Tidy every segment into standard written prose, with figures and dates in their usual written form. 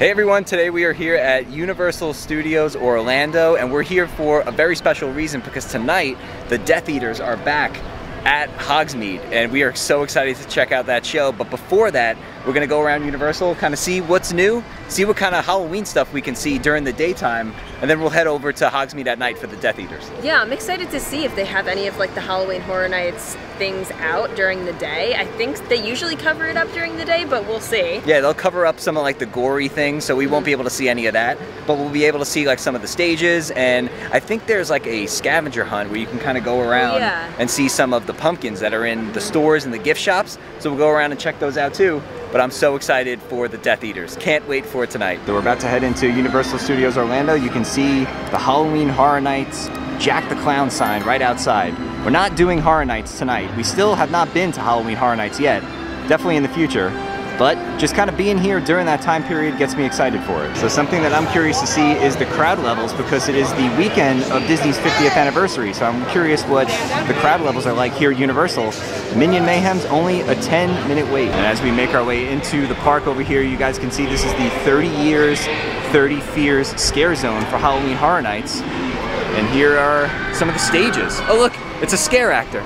Hey everyone, today we are here at Universal Studios Orlando, and we're here for a very special reason because tonight the Death Eaters are back at Hogsmeade, and we are so excited to check out that show. But before that, we're gonna go around Universal, kind of see what's new, see what kind of Halloween stuff we can see during the daytime, and then we'll head over to Hogsmeade at night for the Death Eaters. Yeah, I'm excited to see if they have any of like the Halloween Horror Nights things out during the day. I think they usually cover it up during the day, but we'll see. Yeah, they'll cover up some of like the gory things, so we won't be able to see any of that, but we'll be able to see like some of the stages, and I think there's like a scavenger hunt where you can kind of go around and see some of the pumpkins that are in the stores and the gift shops, so we'll go around and check those out too. But I'm so excited for the Death Eaters. Can't wait for it tonight. So we're about to head into Universal Studios Orlando. You can see the Halloween Horror Nights Jack the Clown sign right outside. We're not doing Horror Nights tonight. We still have not been to Halloween Horror Nights yet. Definitely in the future. But just kind of being here during that time period gets me excited for it. So something that I'm curious to see is the crowd levels, because it is the weekend of Disney's 50th anniversary. So I'm curious what the crowd levels are like here at Universal. Minion Mayhem's only a 10-minute wait. And as we make our way into the park over here, you guys can see this is the 30 Years, 30 Fears Scare Zone for Halloween Horror Nights. And here are some of the stages. Oh look, it's a scare actor.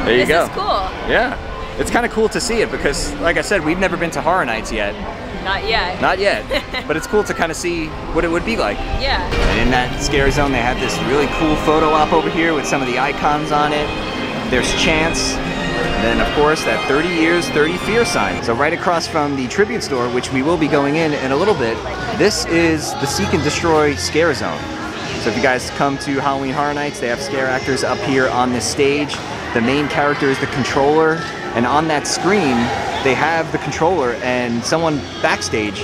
There you go. This is cool. Yeah. It's kind of cool to see it because, like I said, we've never been to Horror Nights yet. Not yet. Not yet. But it's cool to kind of see what it would be like. Yeah. And in that scare zone, they have this really cool photo op over here with some of the icons on it. There's Chance. And then, of course, that 30 Years, 30 Fear sign. So right across from the Tribute Store, which we will be going in a little bit, this is the Seek and Destroy Scare Zone. So if you guys come to Halloween Horror Nights, they have scare actors up here on this stage. The main character is the controller. And on that screen, they have the controller, and someone backstage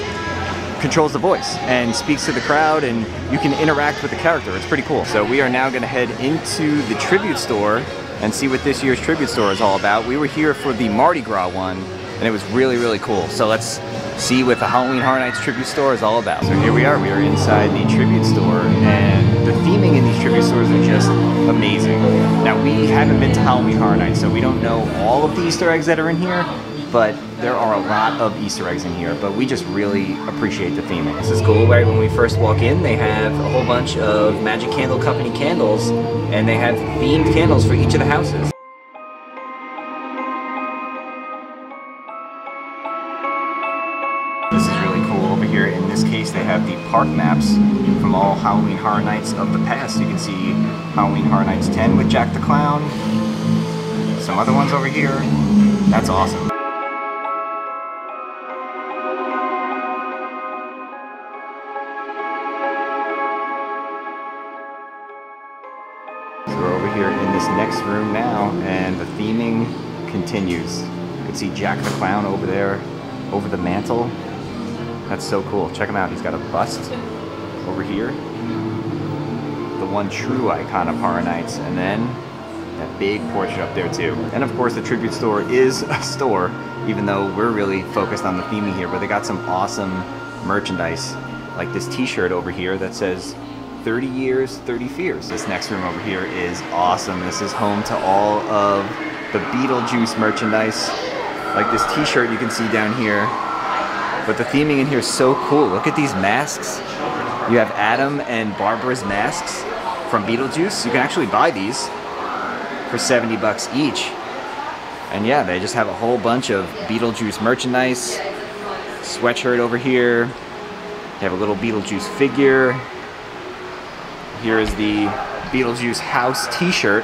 controls the voice and speaks to the crowd, and you can interact with the character. It's pretty cool. So we are now gonna head into the Tribute Store and see what this year's Tribute Store is all about. We were here for the Mardi Gras one, and it was really, really cool. So let's see what the Halloween Horror Nights Tribute Store is all about. So here we are inside the Tribute Store, and the theming in these Tribute Stores are just amazing. Now we haven't been to Halloween Horror Nights, so we don't know all of the Easter eggs that are in here, but there are a lot of Easter eggs in here, but we just really appreciate the theming. This is cool, right? When we first walk in, they have a whole bunch of Magic Candle Company candles, and they have themed candles for each of the houses. This is really cool. Over here, in this case, they have the park maps from all Halloween Horror Nights of the past. You can see Halloween Horror Nights 10 with Jack the Clown. Some other ones over here. That's awesome. So we're over here in this next room now, and the theming continues. You can see Jack the Clown over there, over the mantle. That's so cool. Check him out. He's got a bust over here. The one true icon of Horror Nights. And then that big portrait up there too. And of course the Tribute Store is a store, even though we're really focused on the theming here, but they got some awesome merchandise, like this t-shirt over here that says 30 Years, 30 Fears. This next room over here is awesome. This is home to all of the Beetlejuice merchandise. Like this t-shirt you can see down here. But the theming in here is so cool. Look at these masks. You have Adam and Barbara's masks from Beetlejuice. You can actually buy these for 70 bucks each. And yeah, they just have a whole bunch of Beetlejuice merchandise. Sweatshirt over here. They have a little Beetlejuice figure. Here is the Beetlejuice house t-shirt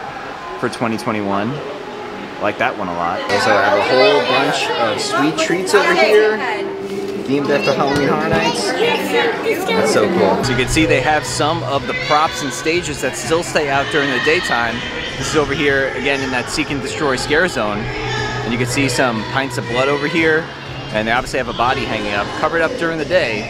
for 2021. I like that one a lot. Also have a whole bunch of sweet treats over here, themed after Halloween Horror Nights. That's so cool. So you can see they have some of the props and stages that still stay out during the daytime. This is over here, again, in that Seek and Destroy Scare Zone. And you can see some pints of blood over here. And they obviously have a body hanging up, covered up during the day.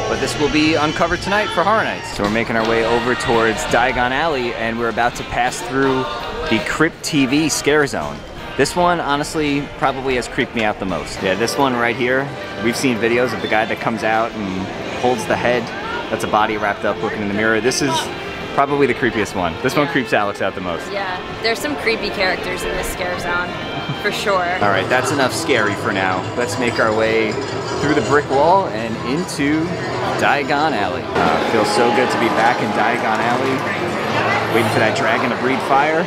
But this will be uncovered tonight for Horror Nights. So we're making our way over towards Diagon Alley, and we're about to pass through the Crypt TV Scare Zone. This one, honestly, probably has creeped me out the most. Yeah, this one right here, we've seen videos of the guy that comes out and holds the head. That's a body wrapped up looking in the mirror. This is probably the creepiest one. This one creeps Alex out the most. Yeah, there's some creepy characters in this scare zone. for sure. All right, that's enough scary for now. Let's make our way through the brick wall and into Diagon Alley. Feels so good to be back in Diagon Alley, waiting for that dragon to breathe fire.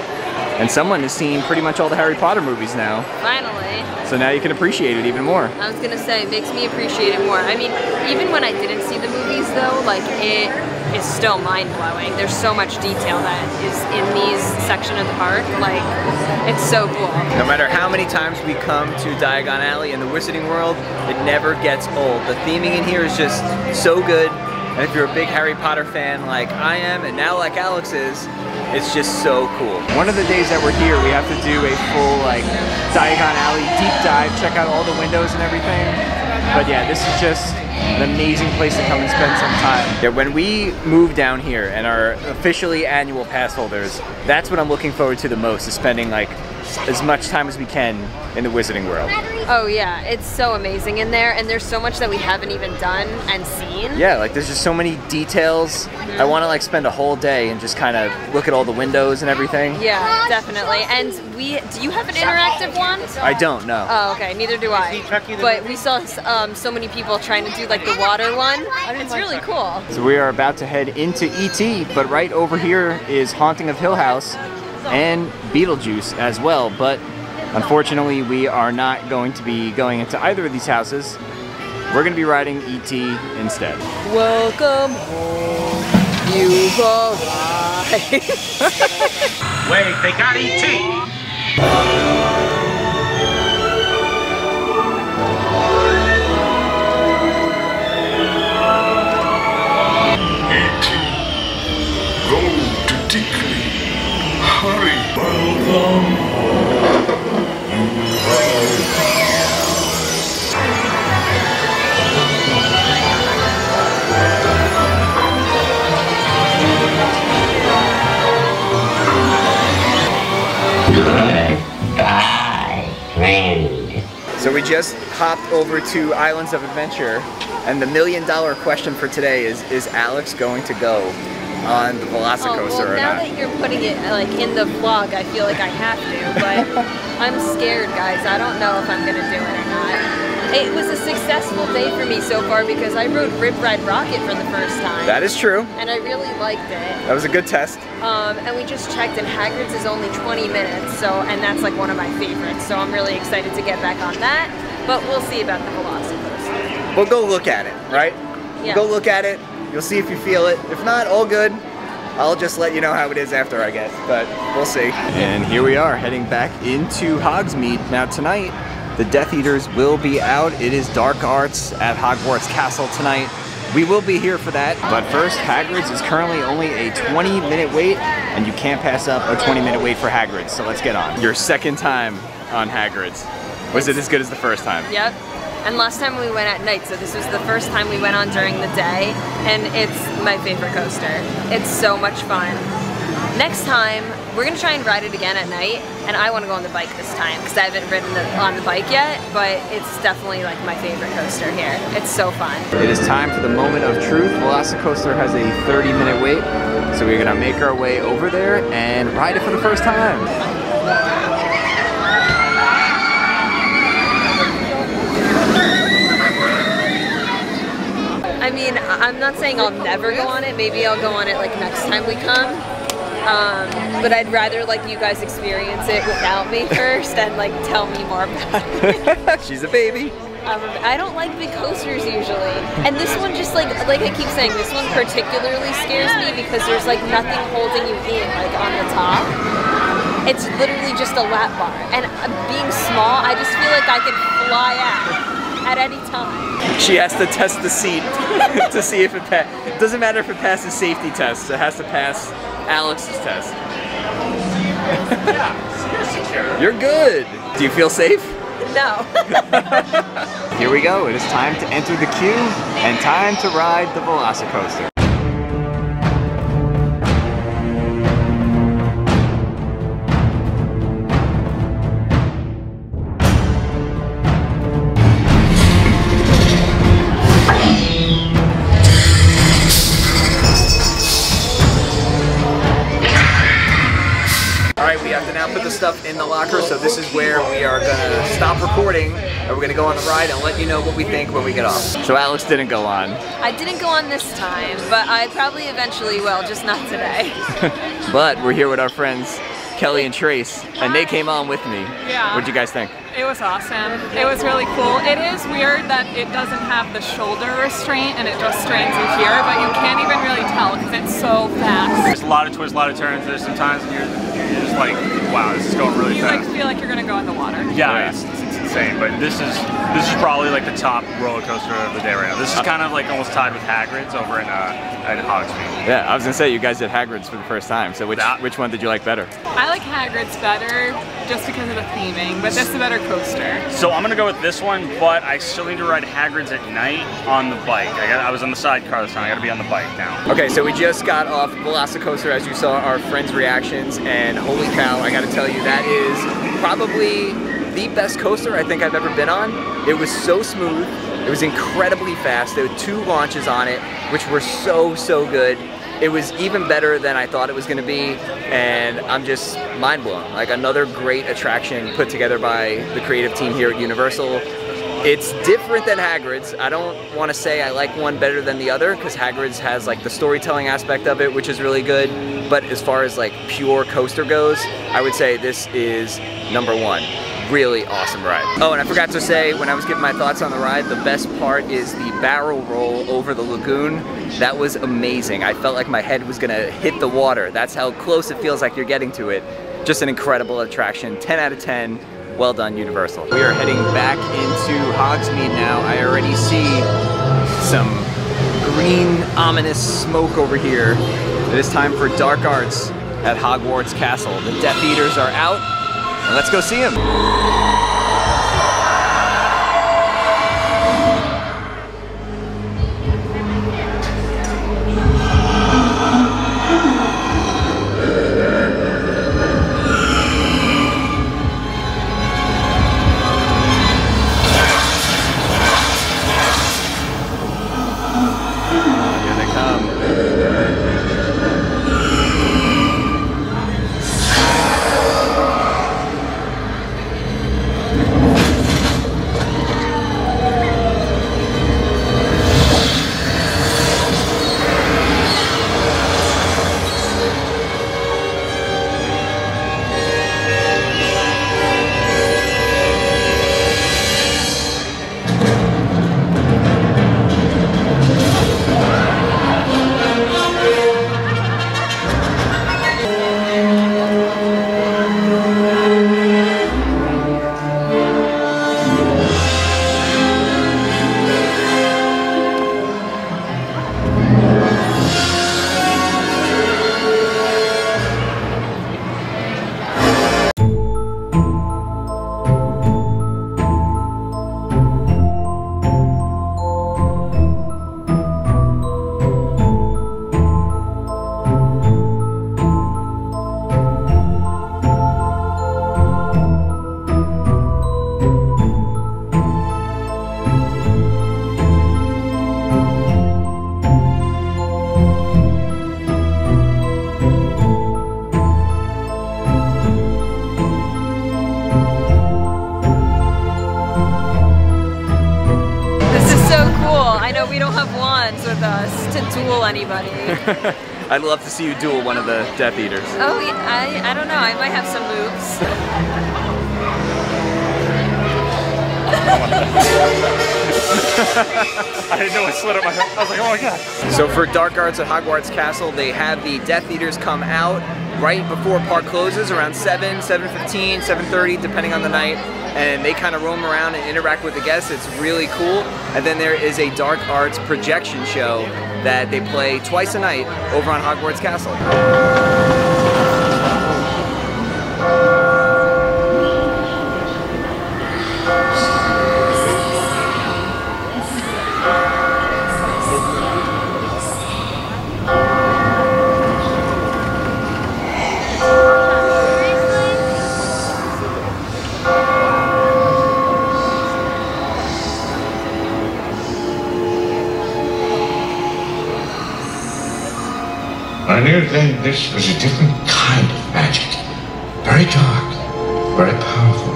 And someone has seen pretty much all the Harry Potter movies now. Finally. So now you can appreciate it even more. I was gonna say, it makes me appreciate it more. I mean, even when I didn't see the movies though, like it is still mind-blowing. There's so much detail that is in these section of the park. Like, it's so cool. No matter how many times we come to Diagon Alley in the Wizarding World, it never gets old. The theming in here is just so good. And if you're a big Harry Potter fan like I am, and now like Alex is, it's just so cool. One of the days that we're here, we have to do a full like Diagon Alley deep dive, check out all the windows and everything. But yeah, this is just an amazing place to come and spend some time. Yeah, when we move down here and are officially annual pass holders, that's what I'm looking forward to the most, is spending like as much time as we can in the Wizarding World. Oh yeah, it's so amazing in there, and there's so much that we haven't even done and seen. Yeah, like there's just so many details. I want to like spend a whole day and just kind of look at all the windows and everything. Yeah, definitely. And do you have an interactive one? I don't know. Oh, okay, neither do I. But we saw so many people trying to do like the water one. It's really cool. So we are about to head into ET, but right over here is Haunting of Hill House and Beetlejuice as well. But unfortunately, we are not going to be going into either of these houses. We're going to be riding ET instead. Welcome home, you've arrived. Wait, they got ET! Go to Dickley. Hurry, welcome home. So we just hopped over to Islands of Adventure, and the $1 million question for today is Alex going to go on the Velocicoaster or now not? that you're putting it like in the vlog, I feel like I have to, but I'm scared, guys. I don't know if I'm gonna do it or not. It was a successful day for me so far because I rode Rip Ride Rocket for the first time. That is true. And I really liked it. That was a good test. And we just checked, and Hagrid's is only 20 minutes, and that's like one of my favorites. So I'm really excited to get back on that. But we'll see about the Velocicoaster. We'll go look at it, right? Yeah. Go look at it. You'll see if you feel it. If not, all good. I'll just let you know how it is after, I guess. But we'll see. And here we are, heading back into Hogsmeade. Now tonight, the Death Eaters will be out. It is Dark Arts at Hogwarts Castle tonight. We will be here for that. But first, Hagrid's is currently only a 20-minute wait, and you can't pass up a 20-minute wait for Hagrid's. So let's get on. Your second time on Hagrid's. Was it as good as the first time? Yep. And last time we went at night, so this was the first time we went on during the day, and it's my favorite coaster. It's so much fun. Next time, we're gonna try and ride it again at night, and I wanna go on the bike this time, because I haven't ridden on the bike yet, but it's definitely like my favorite coaster here. It's so fun. It is time for the moment of truth. Velocicoaster has a 30-minute wait, so we're gonna make our way over there and ride it for the first time. I mean, I'm not saying I'll never go on it. Maybe I'll go on it like next time we come. But I'd rather like you guys experience it without me first and like tell me more about it. She's a baby. I don't like big coasters usually. And this one just like I keep saying, this one particularly scares me because there's like nothing holding you in like on the top. It's literally just a lap bar. And being small, I just feel like I could fly out at any time. She has to test the seat to see if it passes. It doesn't matter if it passes safety tests. It has to pass Alex's test. You're good. Do you feel safe? No. Here we go. It is time to enter the queue and time to ride the Velocicoaster. in the locker, so this is where we are gonna stop recording and we're gonna go on the ride and let you know what we think when we get off. So Alex didn't go on. I didn't go on this time, but I probably eventually will, just not today. But we're here with our friends Kelly and Trace, and they came on with me. Yeah. What'd you guys think? It was awesome. It was really cool. It is weird that it doesn't have the shoulder restraint and it just strains you here, but you can't even really tell because it's so fast. There's a lot of twists, a lot of turns. There's some times when you're just like, wow, this is going really You fast. like feel like you're gonna go in the water. Yeah, it's insane. But this is probably like the top roller coaster of the day right now. This is kind of like almost tied with Hagrid's over in Hogsmeade. Yeah, I was gonna say you guys did Hagrid's for the first time. So which one did you like better? I like Hagrid's better just because of the theming, but this is a better coaster. So I'm gonna go with this one, but I still need to ride Hagrid's at night on the bike. I was on the sidecar this time. I gotta be on the bike now. Okay, so we just got off Velocicoaster, as you saw our friends' reactions, and holy cow, I gotta tell you, that is probably the best coaster I think I've ever been on. It was so smooth, it was incredibly fast. There were 2 launches on it, which were so good. It was even better than I thought it was gonna be, and I'm just mind blown. Like, another great attraction put together by the creative team here at Universal. It's different than Hagrid's. I don't want to say I like one better than the other, because Hagrid's has like the storytelling aspect of it, which is really good. But as far as like pure coaster goes, I would say this is #1. Really awesome ride. Oh, and I forgot to say, when I was giving my thoughts on the ride, the best part is the barrel roll over the lagoon. That was amazing. I felt like my head was gonna hit the water. That's how close it feels like you're getting to it. Just an incredible attraction. 10 out of 10. Well done, Universal. We are heading back into Hogsmeade now. I already see some green, ominous smoke over here. It is time for dark arts at Hogwarts Castle. The Death Eaters are out, and let's go see them. We don't have wands with us to duel anybody. I'd love to see you duel one of the Death Eaters. Oh, yeah, I don't know. I might have some moves. I didn't know it slid up my head. I was like, oh my god. So for dark arts at Hogwarts Castle, they have the Death Eaters come out right before park closes, around 7, 7:15, 7:30, depending on the night. And they kind of roam around and interact with the guests. It's really cool. And then there is a dark arts projection show that they play twice a night over on Hogwarts Castle. I knew then this was a different kind of magic. Very dark, very powerful.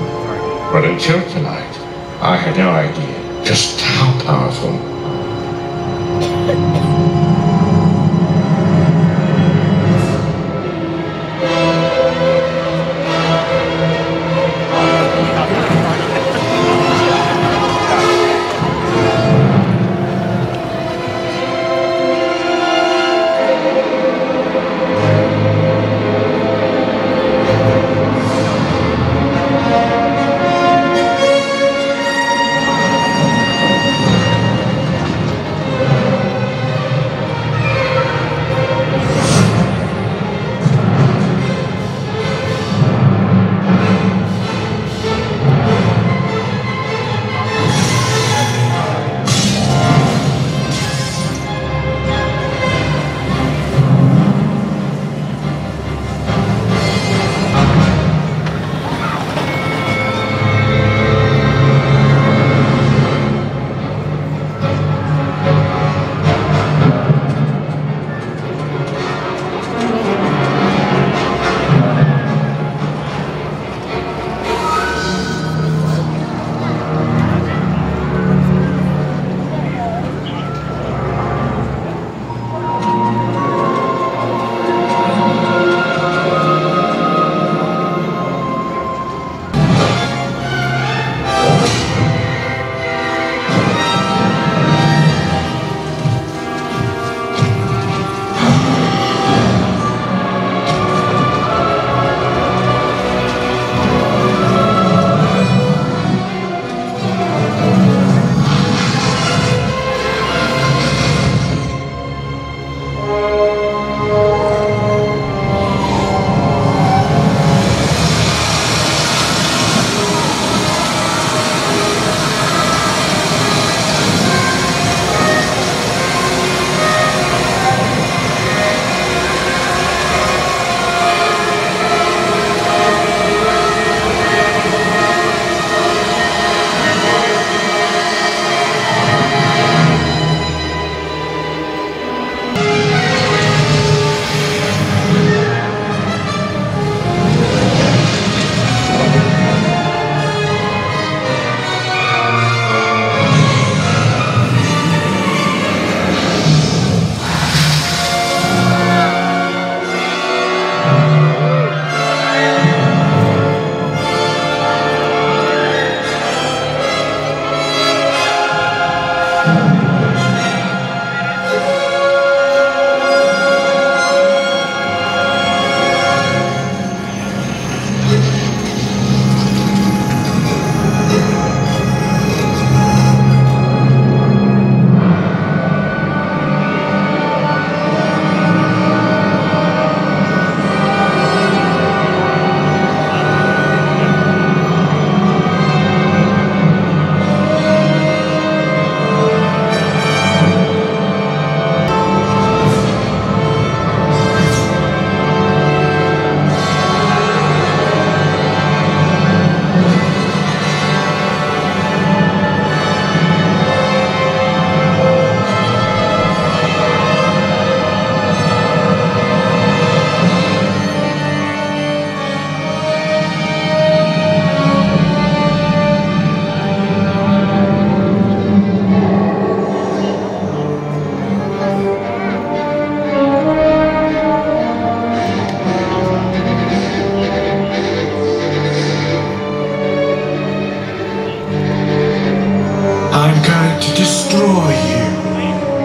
But until tonight, I had no idea just how powerful.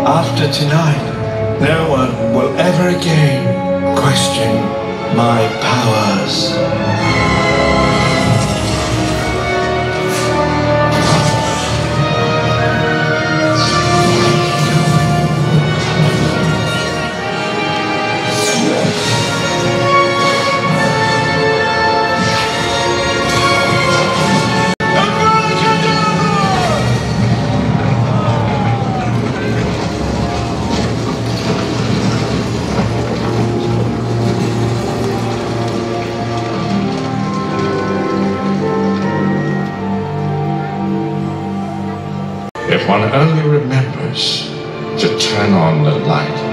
After tonight, no one will ever again question my powers. If one only remembers to turn on the light.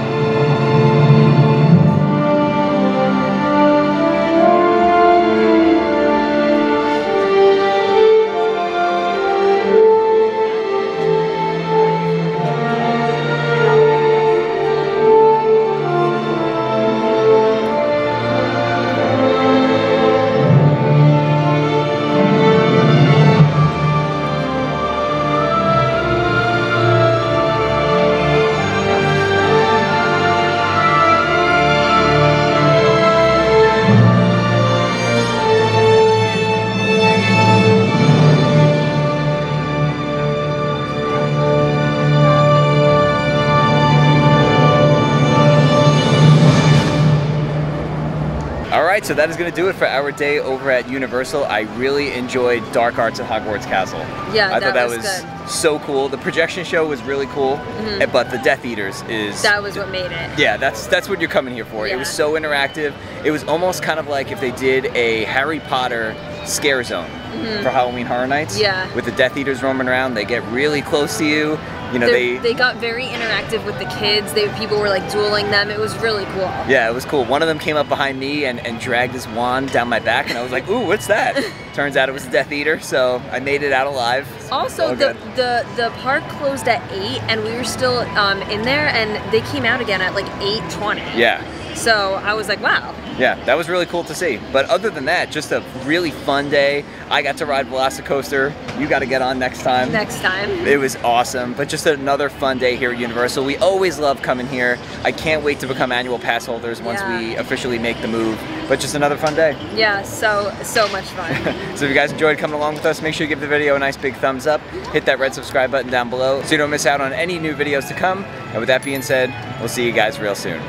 right, so that is going to do it for our day over at Universal. I really enjoyed Dark Arts at Hogwarts Castle. Yeah, I thought that was good. So cool. The projection show was really cool, but the Death Eaters is... That was what made it. Yeah, that's what you're coming here for. Yeah. It was so interactive. It was almost kind of like if they did a Harry Potter scare zone for Halloween Horror Nights. Yeah. With the Death Eaters roaming around, they get really close to you. You know, they got very interactive with the kids. People were like dueling them. It was really cool. Yeah, it was cool. One of them came up behind me and dragged his wand down my back, and I was like, ooh, what's that? Turns out it was a Death Eater, so I made it out alive. Also, the park closed at 8, and we were still in there, and they came out again at like 8:20. Yeah. So I was like, wow. Yeah, that was really cool to see. But other than that, just a really fun day. I got to ride Velocicoaster. You got to get on next time. Next time. It was awesome, but just another fun day here at Universal. We always love coming here. I can't wait to become annual pass holders once we officially make the move. But just another fun day. Yeah, so much fun. So if you guys enjoyed coming along with us, make sure you give the video a nice big thumbs up. Hit that red subscribe button down below so you don't miss out on any new videos to come. And with that being said, we'll see you guys real soon.